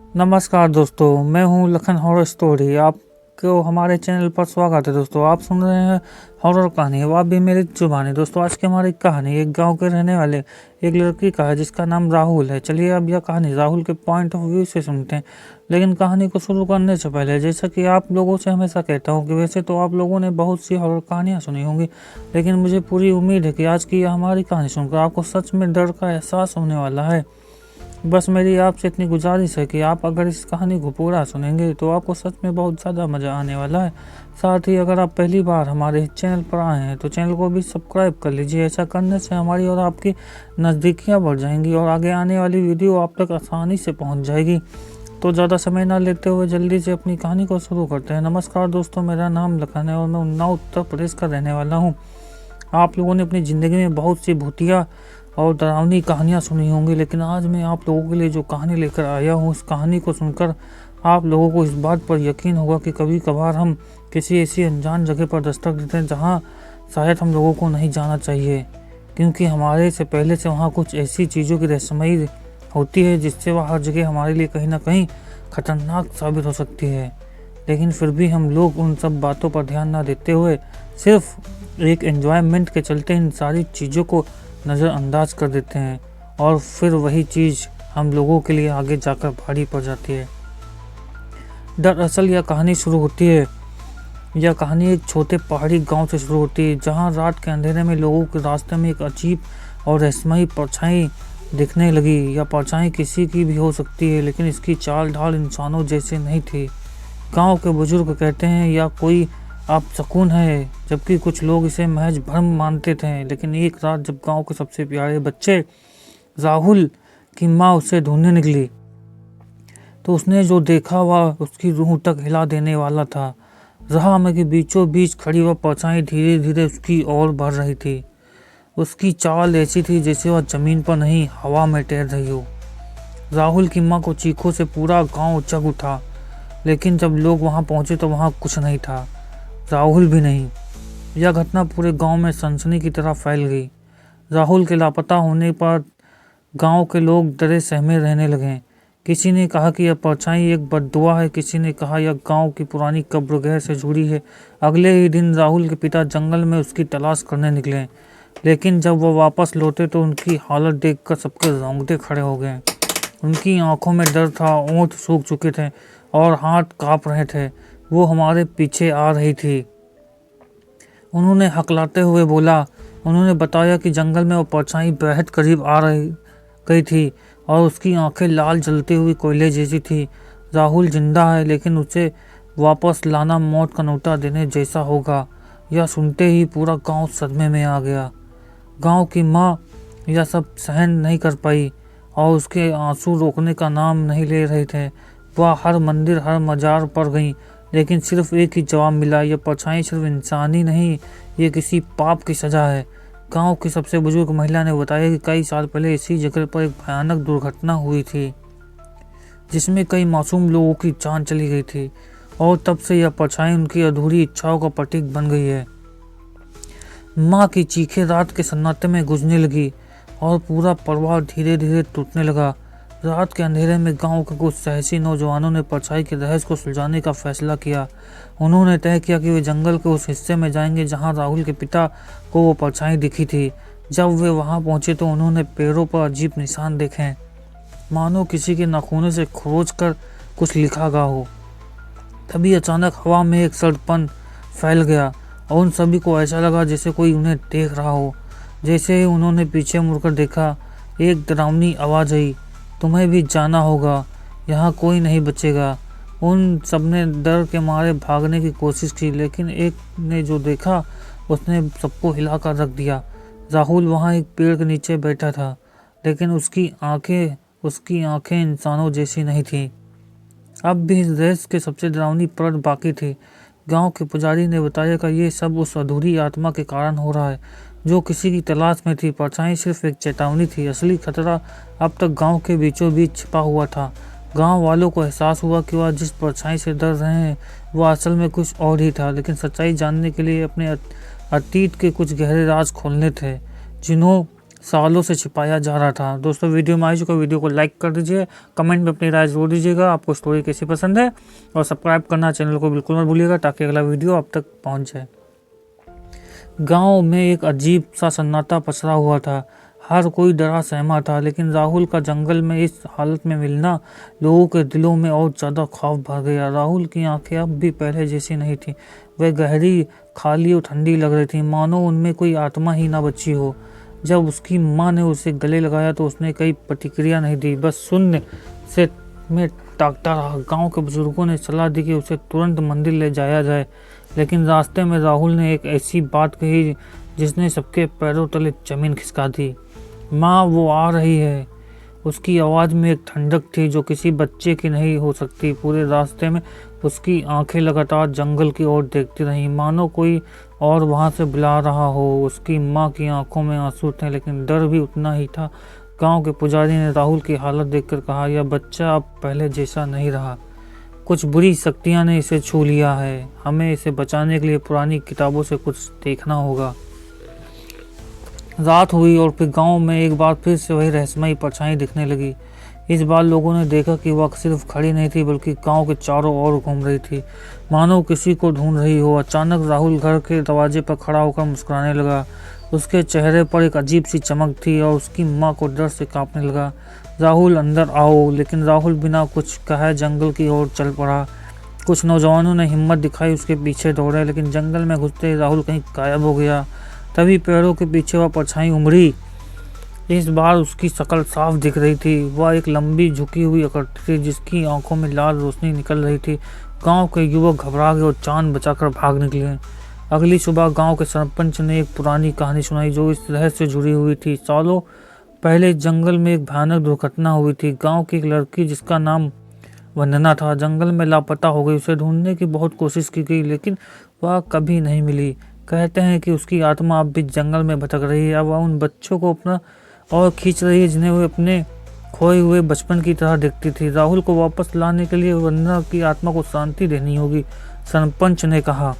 नमस्कार दोस्तों, मैं हूं लखन हॉरर स्टोरी। आपको हमारे चैनल पर स्वागत है। दोस्तों, आप सुन रहे हैं हॉरर कहानी, वो भी मेरी जुबानी। दोस्तों, आज की हमारी कहानी एक गांव के रहने वाले एक लड़की का है जिसका नाम राहुल है। चलिए अब यह कहानी राहुल के पॉइंट ऑफ व्यू से सुनते हैं। लेकिन कहानी को शुरू करने से पहले, जैसा कि आप लोगों से हमेशा कहता हूँ कि वैसे तो आप लोगों ने बहुत सी हॉरर कहानियाँ सुनी होंगी, लेकिन मुझे पूरी उम्मीद है कि आज की यह हमारी कहानी सुनकर आपको सच में डर का एहसास होने वाला है। बस मेरी आपसे इतनी गुजारिश है कि आप अगर इस कहानी को पूरा सुनेंगे तो आपको सच में बहुत ज़्यादा मज़ा आने वाला है। साथ ही अगर आप पहली बार हमारे चैनल पर आए हैं तो चैनल को भी सब्सक्राइब कर लीजिए। ऐसा करने से हमारी और आपकी नज़दीकियाँ बढ़ जाएंगी और आगे आने वाली वीडियो आप तक आसानी से पहुँच जाएगी। तो ज़्यादा समय ना लेते हुए जल्दी से अपनी कहानी को शुरू करते हैं। नमस्कार दोस्तों, मेरा नाम लखन है और मैं उन्नाव उत्तर प्रदेश का रहने वाला हूँ। आप लोगों ने अपनी ज़िंदगी में बहुत सी भूतिया और डरावनी कहानियाँ सुनी होंगी, लेकिन आज मैं आप लोगों के लिए जो कहानी लेकर आया हूँ, उस कहानी को सुनकर आप लोगों को इस बात पर यकीन होगा कि कभी कभार हम किसी ऐसी अनजान जगह पर दस्तक देते हैं जहाँ शायद हम लोगों को नहीं जाना चाहिए, क्योंकि हमारे से पहले से वहाँ कुछ ऐसी चीज़ों की रहस्यमयी होती है जिससे वह हर जगह हमारे लिए कहीं ना कहीं खतरनाक साबित हो सकती है। लेकिन फिर भी हम लोग उन सब बातों पर ध्यान ना देते हुए सिर्फ एक एंजॉयमेंट के चलते इन सारी चीज़ों को नज़रअंदाज कर देते हैं, और फिर वही चीज़ हम लोगों के लिए आगे जाकर भारी पड़ जाती है। दरअसल यह कहानी शुरू होती है यह कहानी एक छोटे पहाड़ी गांव से शुरू होती है, जहां रात के अंधेरे में लोगों के रास्ते में एक अजीब और रहस्यमयी परछाई दिखने लगी। यह परछाई किसी की भी हो सकती है, लेकिन इसकी चाल ढाल इंसानों जैसे नहीं थी। गांव के बुजुर्ग कहते हैं यह कोई अपशकुन है, जबकि कुछ लोग इसे महज भ्रम मानते थे। लेकिन एक रात जब गांव के सबसे प्यारे बच्चे राहुल की माँ उसे ढूंढने निकली, तो उसने जो देखा वह उसकी रूह तक हिला देने वाला था। राह में के बीचों बीच खड़ी वह परछाई धीरे धीरे उसकी ओर बढ़ रही थी। उसकी चाल ऐसी थी जैसे वह जमीन पर नहीं, हवा में तैर रही हो। राहुल की माँ को चीखों से पूरा गांव जग उठा, लेकिन जब लोग वहां पहुंचे तो वहां कुछ नहीं था, राहुल भी नहीं। यह घटना पूरे गांव में सनसनी की तरह फैल गई। राहुल के लापता होने पर गांव के लोग डरे सहमे रहने लगे। किसी ने कहा कि यह परछाई एक बद्दुआ है, किसी ने कहा यह गांव की पुरानी कब्रगाह से जुड़ी है। अगले ही दिन राहुल के पिता जंगल में उसकी तलाश करने निकले, लेकिन जब वह वापस लौटे तो उनकी हालत देखकर सबके रोंगटे खड़े हो गए। उनकी आंखों में डर था, ओंठ सूख चुके थे और हाथ कांप रहे थे। वो हमारे पीछे आ रही थी, उन्होंने हकलाते हुए बोला। उन्होंने बताया कि जंगल में वो परछाई बेहद करीब आ रही गई थी और उसकी आंखें लाल जलती हुई कोयले जैसी थी। राहुल जिंदा है, लेकिन उसे वापस लाना मौत का नौता देने जैसा होगा। यह सुनते ही पूरा गांव सदमे में आ गया। गांव की माँ यह सब सहन नहीं कर पाई और उसके आंसू रोकने का नाम नहीं ले रहे थे। वह हर मंदिर, हर मजार पर गई, लेकिन सिर्फ एक ही जवाब मिला, यह परछाई सिर्फ इंसानी नहीं, ये किसी पाप की सजा है। गांव की सबसे बुजुर्ग महिला ने बताया कि कई साल पहले इसी जगह पर एक भयानक दुर्घटना हुई थी, जिसमें कई मासूम लोगों की जान चली गई थी, और तब से यह परछाई उनकी अधूरी इच्छाओं का प्रतीक बन गई है। माँ की चीखें रात के सन्नाटे में गूंजने लगी और पूरा परिवार धीरे धीरे टूटने लगा। रात के अंधेरे में गांव के कुछ साहसी नौजवानों ने परछाई के रहस्य को सुलझाने का फैसला किया। उन्होंने तय किया कि वे जंगल के उस हिस्से में जाएंगे जहां राहुल के पिता को वो परछाई दिखी थी। जब वे वहां पहुंचे तो उन्होंने पैरों पर अजीब निशान देखे, मानो किसी के नाखूनों से खरोच कर कुछ लिखा गया हो। तभी अचानक हवा में एक सड़पन फैल गया और उन सभी को ऐसा लगा जैसे कोई उन्हें देख रहा हो। जैसे ही उन्होंने पीछे मुड़कर देखा, एक डरावनी आवाज़ आई, तुम्हें भी जाना होगा, यहाँ कोई नहीं बचेगा। उन सबने डर के मारे भागने की कोशिश की, लेकिन एक ने जो देखा उसने सबको हिलाकर रख दिया। राहुल वहाँ एक पेड़ के नीचे बैठा था, लेकिन उसकी आंखें इंसानों जैसी नहीं थी। अब भी इस रहस्य के सबसे डरावनी परत बाकी थी। गांव के पुजारी ने बताया कि ये सब उस अधूरी आत्मा के कारण हो रहा है जो किसी की तलाश में थी। परछाई सिर्फ एक चेतावनी थी, असली खतरा अब तक गांव के बीचों बीच छिपा हुआ था। गांव वालों को एहसास हुआ कि वह जिस परछाई से डर रहे हैं वह असल में कुछ और ही था, लेकिन सच्चाई जानने के लिए अपने अतीत के कुछ गहरे राज खोलने थे, जिन्हों सालों से छिपाया जा रहा था। दोस्तों वीडियो में आ चुका, वीडियो को लाइक कर दीजिए, कमेंट में अपनी राय जरूर दीजिएगा, आपको स्टोरी कैसी पसंद है, और सब्सक्राइब करना चैनल को बिल्कुल मत भूलिएगा ताकि अगला वीडियो आप तक पहुंच जाए। गांव में एक अजीब सा सन्नाटा पसरा हुआ था। हर कोई डरा सहमा था, लेकिन राहुल का जंगल में इस हालत में मिलना लोगों के दिलों में और ज़्यादा खौफ भर गया। राहुल की आंखें अब भी पहले जैसी नहीं थीं। वह गहरी, खाली और ठंडी लग रही थी, मानो उनमें कोई आत्मा ही ना बची हो। जब उसकी माँ ने उसे गले लगाया तो उसने कई प्रतिक्रिया नहीं दी, बस शून्य से में ताकता रहा। गांव के बुजुर्गों ने सलाह दी कि उसे तुरंत मंदिर ले जाया जाए, लेकिन रास्ते में राहुल ने एक ऐसी बात कही जिसने सबके पैरों तले जमीन खिसका दी। माँ, वो आ रही है। उसकी आवाज़ में एक ठंडक थी जो किसी बच्चे की नहीं हो सकती। पूरे रास्ते में उसकी आंखें लगातार जंगल की ओर देखती रहीं, मानो कोई और वहां से बुला रहा हो। उसकी माँ की आंखों में आंसू थे, लेकिन डर भी उतना ही था। गांव के पुजारी ने राहुल की हालत देखकर कहा, यह बच्चा अब पहले जैसा नहीं रहा। कुछ बुरी शक्तियां ने इसे छू लिया है। हमें इसे बचाने के लिए पुरानी किताबों से कुछ देखना होगा। रात हुई और फिर गांव में एक बार फिर से वही रहस्यमयी परछाई दिखने लगी। इस बार लोगों ने देखा कि वह सिर्फ खड़ी नहीं थी, बल्कि गांव के चारों ओर घूम रही थी, मानो किसी को ढूंढ रही हो। अचानक राहुल घर के दरवाजे पर खड़ा होकर मुस्कुराने लगा। उसके चेहरे पर एक अजीब सी चमक थी और उसकी माँ को डर से कांपने लगा। राहुल, अंदर आओ। लेकिन राहुल बिना कुछ कहे जंगल की ओर चल पड़ा। कुछ नौजवानों ने हिम्मत दिखाई, उसके पीछे दौड़े, लेकिन जंगल में घुसते ही राहुल कहीं गायब हो गया। तभी पैरों के पीछे वह परछाई उमड़ी। इस बार उसकी शक्ल साफ दिख रही थी। वह एक लंबी झुकी हुई आकृति थी जिसकी आंखों में लाल रोशनी निकल रही थी। गांव के युवक घबरा गए और जान बचाकर भाग निकले। अगली सुबह गांव के सरपंच ने एक पुरानी कहानी सुनाई जो इस रहस्य से जुड़ी हुई थी। सालों पहले जंगल में एक भयानक दुर्घटना हुई थी। गांव की एक लड़की जिसका नाम वंदना था, जंगल में लापता हो गई। उसे ढूंढने की बहुत कोशिश की गई, लेकिन वह कभी नहीं मिली। कहते हैं कि उसकी आत्मा अब भी जंगल में भटक रही है। अब वह उन बच्चों को अपना और खींच रही है जिन्हें वो अपने खोए हुए बचपन की तरह देखती थी। राहुल को वापस लाने के लिए वंदना की आत्मा को शांति देनी होगी, सरपंच ने कहा।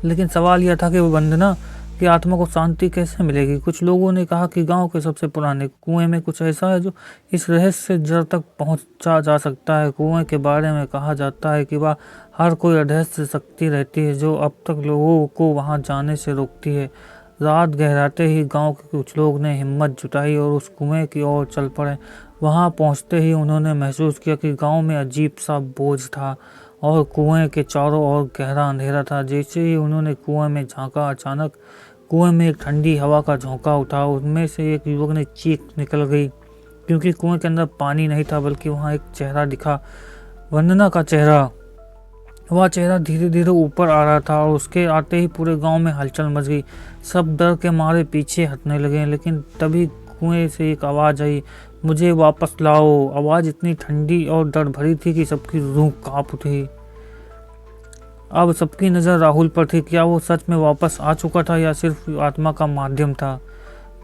लेकिन सवाल यह था कि वंदना की आत्मा को शांति कैसे मिलेगी। कुछ लोगों ने कहा कि गांव के सबसे पुराने कुएं में कुछ ऐसा है जो इस रहस्य से जड़ तक पहुंचा जा सकता है। कुएं के बारे में कहा जाता है कि वह हर कोई अदृश्य शक्ति रहती है जो अब तक लोगों को वहां जाने से रोकती है। रात गहराते ही गांव के कुछ लोग ने हिम्मत जुटाई और उस कुएं की ओर चल पड़े। वहां पहुंचते ही उन्होंने महसूस किया कि गांव में अजीब सा बोझ था और कुएं के चारों ओर गहरा अंधेरा था। जैसे ही उन्होंने कुएं में झांका, अचानक कुएं में एक ठंडी हवा का झोंका उठा। उनमें से एक युवक ने चीख निकल गई, क्योंकि कुएं के अंदर पानी नहीं था, बल्कि वहां एक चेहरा दिखा, वंदना का चेहरा। वह चेहरा धीरे धीरे ऊपर आ रहा था और उसके आते ही पूरे गांव में हलचल मच गई। सब डर के मारे पीछे हटने लगे, लेकिन तभी कुएं से एक आवाज़ आई, मुझे वापस लाओ। आवाज़ इतनी ठंडी और डर भरी थी कि सबकी रूह कांप उठी। अब सबकी नज़र राहुल पर थी। क्या वो सच में वापस आ चुका था या सिर्फ आत्मा का माध्यम था?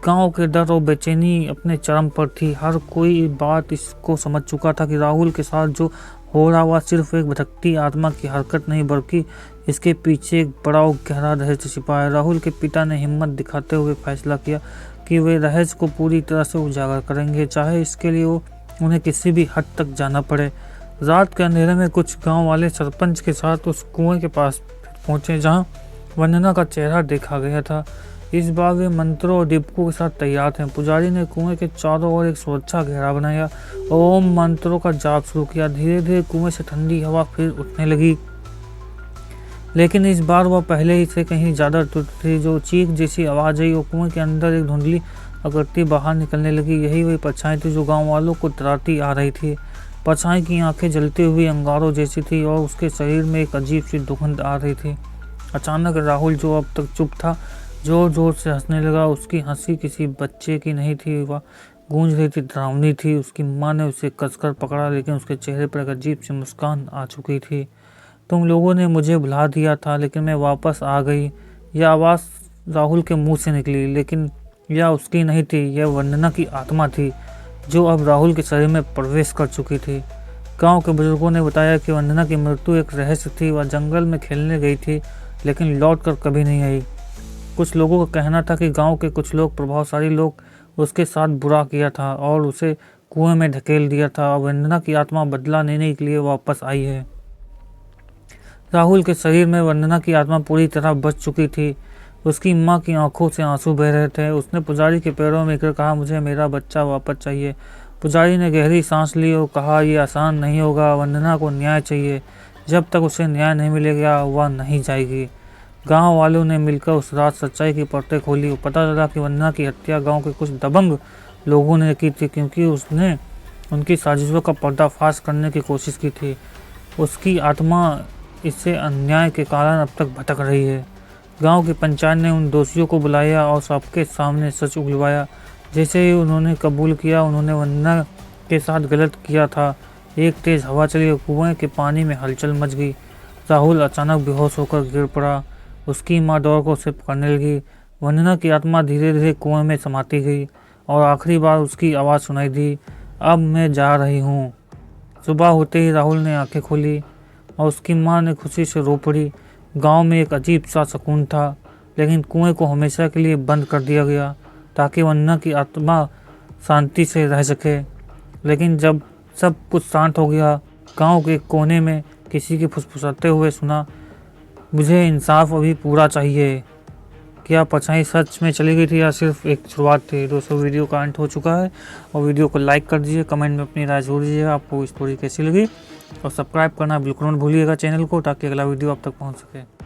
गांव के डर और बेचैनी अपने चरम पर थी। हर कोई बात इसको समझ चुका था कि राहुल के साथ जो हो रहा वह सिर्फ एक भटकती आत्मा की हरकत नहीं, बल्कि इसके पीछे एक बड़ा और गहरा रहस्य छिपा है। राहुल के पिता ने हिम्मत दिखाते हुए फैसला किया कि वे रहस्य को पूरी तरह से उजागर करेंगे, चाहे इसके लिए उन्हें किसी भी हद तक जाना पड़े। रात के अंधेरे में कुछ गांव वाले सरपंच के साथ उस कुएं के पास पहुंचे जहां वंदना का चेहरा देखा गया था। इस बार वे मंत्रों और दीपकों के साथ तैयार थे। पुजारी ने कुएं के चारों ओर एक सुरक्षा घेरा बनाया, ओम मंत्रों का जाप शुरू किया। धीरे धीरे कुएं से ठंडी हवा फिर उठने लगी, लेकिन इस बार वह पहले ही से कहीं ज्यादा तुरंत थी। जो चीख जैसी आवाज आई और कुएं के अंदर एक धुंधली आकृति बाहर निकलने लगी। यही वही परछाई थी जो गाँव वालों को डराती आ रही थी। परछाई की आंखें जलती हुई अंगारों जैसी थी और उसके शरीर में एक अजीब सी दुर्गंध आ रही थी। अचानक राहुल, जो अब तक चुप था, जोर जोर से हंसने लगा। उसकी हंसी किसी बच्चे की नहीं थी, वह गूंज रही थी, डरावनी थी। उसकी माँ ने उसे कसकर पकड़ा, लेकिन उसके चेहरे पर एक अजीब सी मुस्कान आ चुकी थी। तुम लोगों ने मुझे भुला दिया था, लेकिन मैं वापस आ गई। यह आवाज़ राहुल के मुंह से निकली, लेकिन यह उसकी नहीं थी, यह वंदना की आत्मा थी जो अब राहुल के शरीर में प्रवेश कर चुकी थी। गांव के बुजुर्गों ने बताया कि वंदना की मृत्यु एक रहस्य थी। वह जंगल में खेलने गई थी, लेकिन लौट कर कभी नहीं आई। कुछ लोगों का कहना था कि गांव के कुछ लोग प्रभावशाली लोग उसके साथ बुरा किया था और उसे कुएं में ढकेल दिया था। वंदना की आत्मा बदला लेने के लिए वापस आई है। राहुल के शरीर में वंदना की आत्मा पूरी तरह बच चुकी थी। उसकी माँ की आंखों से आंसू बह रहे थे। उसने पुजारी के पैरों में गिर कहा, मुझे मेरा बच्चा वापस चाहिए। पुजारी ने गहरी सांस ली और कहा, यह आसान नहीं होगा, वंदना को न्याय चाहिए। जब तक उसे न्याय नहीं मिलेगा वह नहीं जाएगी। गांव वालों ने मिलकर उस रात सच्चाई की परतें खोली और पता चला कि वंदना की हत्या गांव के कुछ दबंग लोगों ने की थी, क्योंकि उसने उनकी साजिशों का पर्दाफाश करने की कोशिश की थी। उसकी आत्मा इससे अन्याय के कारण अब तक भटक रही है। गांव की पंचायत ने उन दोषियों को बुलाया और सबके सामने सच उगलवाया। जैसे ही उन्होंने कबूल किया उन्होंने वंदना के साथ गलत किया था। एक तेज हवा चली और कुएं के पानी में हलचल मच गई। राहुल अचानक बेहोश होकर गिर पड़ा। उसकी माँ दौड़कर उसे पकड़ने लगी। वंदना की आत्मा धीरे धीरे कुएं में समाती गई और आखिरी बार उसकी आवाज़ सुनाई दी, अब मैं जा रही हूँ। सुबह होते ही राहुल ने आंखें खोली और उसकी माँ ने खुशी से रो पड़ी। गांव में एक अजीब सा सुकून था, लेकिन कुएं को हमेशा के लिए बंद कर दिया गया ताकि वंदना की आत्मा शांति से रह सके। लेकिन जब सब कुछ शांत हो गया, गांव के कोने में किसी के फुसफुसाते हुए सुना, मुझे इंसाफ अभी पूरा चाहिए। क्या परछाई सच में चली गई थी या सिर्फ एक शुरुआत थी? दोस्तों, वीडियो का अंत हो चुका है और वीडियो को लाइक कर दीजिए, कमेंट में अपनी राय जरूर दीजिएगा आपको स्टोरी कैसी लगी, और सब्सक्राइब करना बिल्कुल मत भूलिएगा चैनल को, ताकि अगला वीडियो आप तक पहुंच सके।